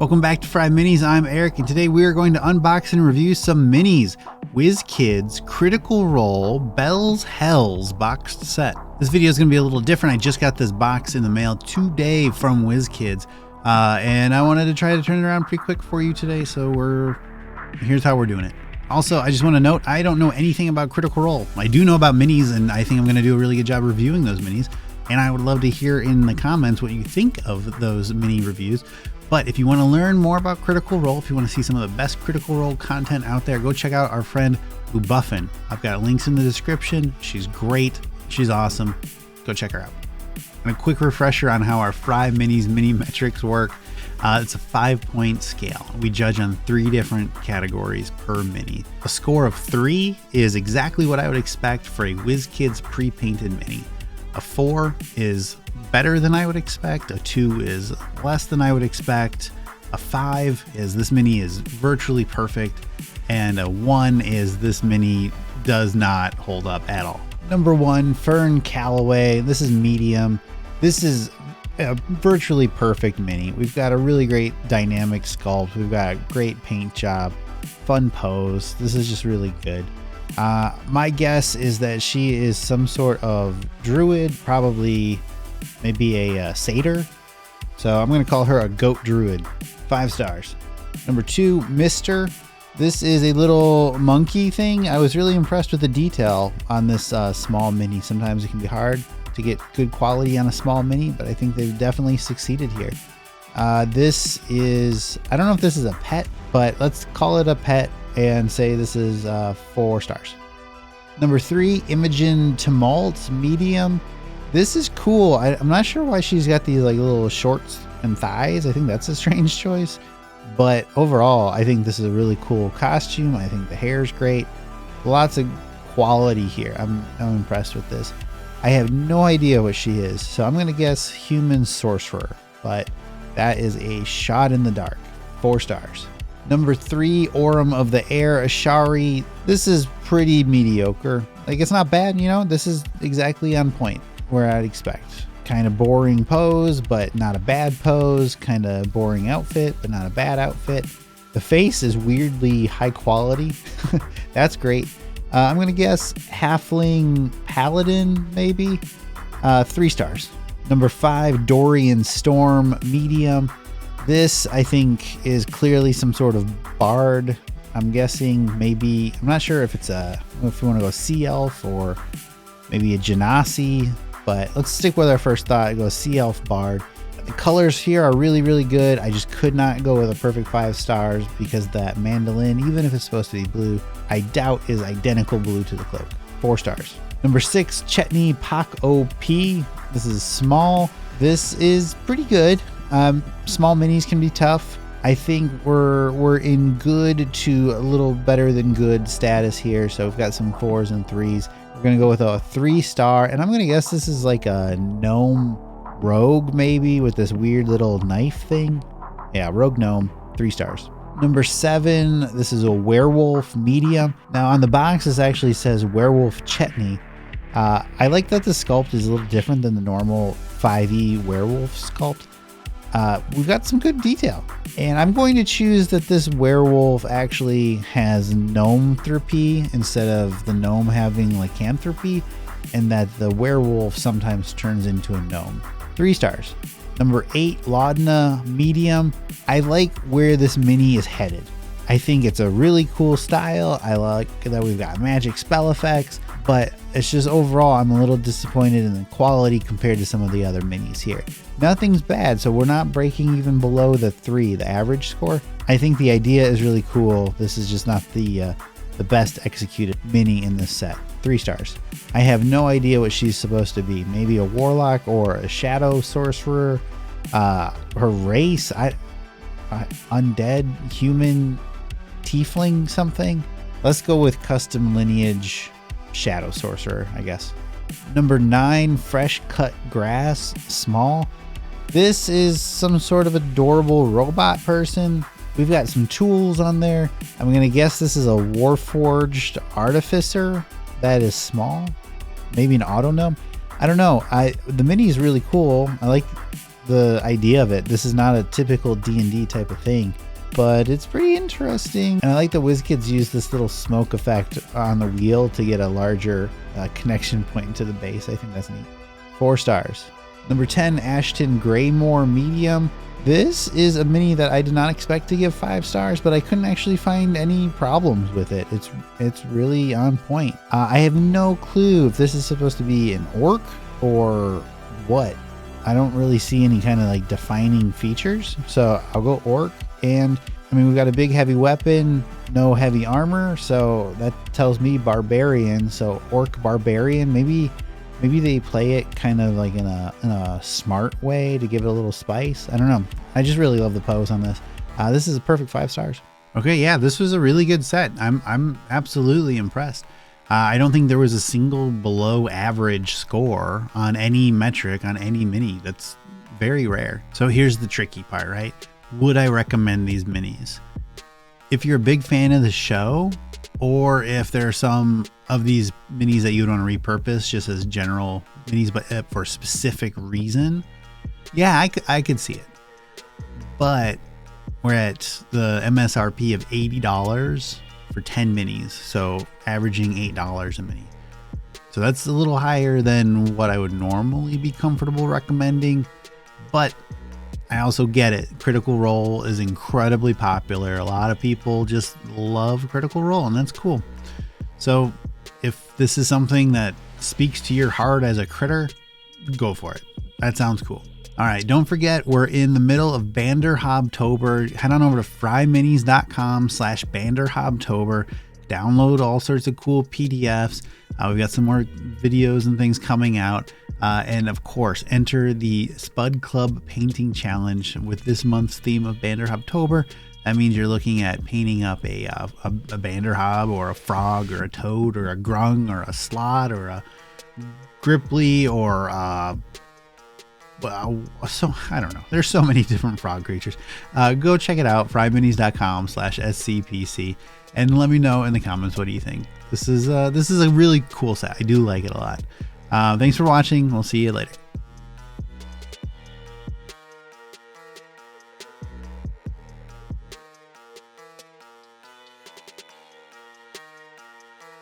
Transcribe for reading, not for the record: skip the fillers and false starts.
Welcome back to FryMinis. I'm Eric, and today we are going to unbox and review some minis. WizKids Critical Role Bells Hells boxed set. This video is going to be a little different. I just got this box in the mail today from WizKids, and I wanted to try to turn it around pretty quick for you today, so here's how we're doing it. Also, I just want to note, I don't know anything about Critical Role. I do know about minis, and I think I'm going to do a really good job reviewing those minis, and I would love to hear in the comments what you think of those mini reviews. But if you want to learn more about Critical Role, if you want to see some of the best Critical Role content out there, go check out our friend Luboffin. I've got links in the description. She's great. She's awesome. Go check her out. And a quick refresher on how our FryMinis mini metrics work. It's a 5-point scale. We judge on 3 different categories per mini. A score of 3 is exactly what I would expect for a WizKids pre-painted mini. A 4 is better than I would expect. A 2 is less than I would expect. A 5 is this mini is virtually perfect. And a 1 is this mini does not hold up at all. Number 1, Fern Calloway. This is medium. This is a virtually perfect mini. We've got a really great dynamic sculpt. We've got a great paint job, fun pose. This is just really good. My guess is that she is some sort of druid, probably maybe a satyr. So I'm going to call her a goat druid. 5 stars. Number 2, Mr. This is a little monkey thing. I was really impressed with the detail on this small mini. Sometimes it can be hard to get good quality on a small mini, but I think they've definitely succeeded here. This is, I don't know if this is a pet, but let's call it a pet and say this is 4 stars. Number 3, Imogen Tumult, medium. This is cool. I'm not sure why she's got these like little shorts and thighs. I think that's a strange choice, but overall I think this is a really cool costume. I think the hair's great. Lots of quality here. I'm impressed with this. I have no idea what she is, so I'm gonna guess human sorcerer, but that is a shot in the dark. 4 stars. Number 3, Aurum of the Air, Ashari. This is pretty mediocre. Like, it's not bad, you know? This is exactly on point where I'd expect. Kind of boring pose, but not a bad pose. Kind of boring outfit, but not a bad outfit. The face is weirdly high quality. That's great. I'm gonna guess halfling paladin, maybe. 3 stars. Number 5, Dorian Storm, medium. This, I think, is clearly some sort of bard. I'm guessing maybe, I'm not sure if it's if we want to go sea elf or maybe a genasi, but let's stick with our first thought. Go sea elf bard. The colors here are really, really good. I just could not go with a perfect 5 stars because that mandolin, even if it's supposed to be blue, I doubt is identical blue to the cloak. 4 stars. Number 6, Chetney Pak OP. This is small. This is pretty good. Small minis can be tough. I think we're in good to a little better than good status here. So we've got some 4s and 3s. We're gonna go with a 3 star, and I'm gonna guess this is like a gnome rogue maybe with this weird little knife thing. Yeah, rogue gnome. 3 stars. Number 7, this is a werewolf medium. Now on the box this actually says werewolf Chetney. I like that the sculpt is a little different than the normal 5e werewolf sculpt. We've got some good detail, and I'm going to choose that this werewolf actually has gnome-thropy instead of the gnome having lycanthropy, and that the werewolf sometimes turns into a gnome. 3 stars. Number 8, Laudna, medium. I like where this mini is headed. I think it's a really cool style. I like that we've got magic spell effects, but it's just overall I'm a little disappointed in the quality compared to some of the other minis here. Nothing's bad, so we're not breaking even below the 3, the average score. I think the idea is really cool. This is just not the best executed mini in this set. 3 stars. I have no idea what she's supposed to be. Maybe a warlock or a shadow sorcerer. Her race, undead, human, tiefling something. Let's go with custom lineage shadow sorcerer, I guess. Number 9, fresh cut grass, small. This is some sort of adorable robot person. We've got some tools on there. I'm gonna guess this is a warforged artificer that is small. Maybe an auto gnome. I don't know. The mini is really cool. I like the idea of it. This is not a typical D&D type of thing, but it's pretty interesting. And I like that WizKids use this little smoke effect on the wheel to get a larger connection point to the base. I think that's neat. 4 stars. Number 10, Ashton Graymore Medium. This is a mini that I did not expect to give 5 stars, but I couldn't actually find any problems with it. It's really on point. I have no clue if this is supposed to be an orc or what. I don't really see any kind of like defining features, so I'll go orc. And I mean, we've got a big heavy weapon, no heavy armor, so that tells me barbarian. So orc barbarian, maybe they play it kind of like in a smart way to give it a little spice. I don't know. I just really love the pose on this. This is a perfect 5 stars. Okay, yeah, this was a really good set. I'm absolutely impressed. I don't think there was a single below average score on any metric on any mini. That's very rare. So here's the tricky part, right? Would I recommend these minis? If you're a big fan of the show, or if there are some of these minis that you would want to repurpose just as general minis, but for a specific reason, yeah, I could see it. But we're at the MSRP of $80 for 10 minis, so averaging $8 a mini. So that's a little higher than what I would normally be comfortable recommending, but I also get it. Critical Role is incredibly popular. A lot of people just love Critical Role, and that's cool. So if this is something that speaks to your heart as a critter, go for it. That sounds cool. All right, don't forget, we're in the middle of Banderhobtober. Head on over to FryMinis.com/Banderhobtober. Download all sorts of cool PDFs. We've got some more videos and things coming out. And of course, enter the Spud Club Painting Challenge with this month's theme of Banderhobtober. That means you're looking at painting up a Banderhob or a frog or a toad or a grung or a slot or a gripply or so I don't know. There's so many different frog creatures. Go check it out, FryMinis.com/SCPC, and let me know in the comments, what do you think? This is a really cool set. I do like it a lot. Thanks for watching. We'll see you later.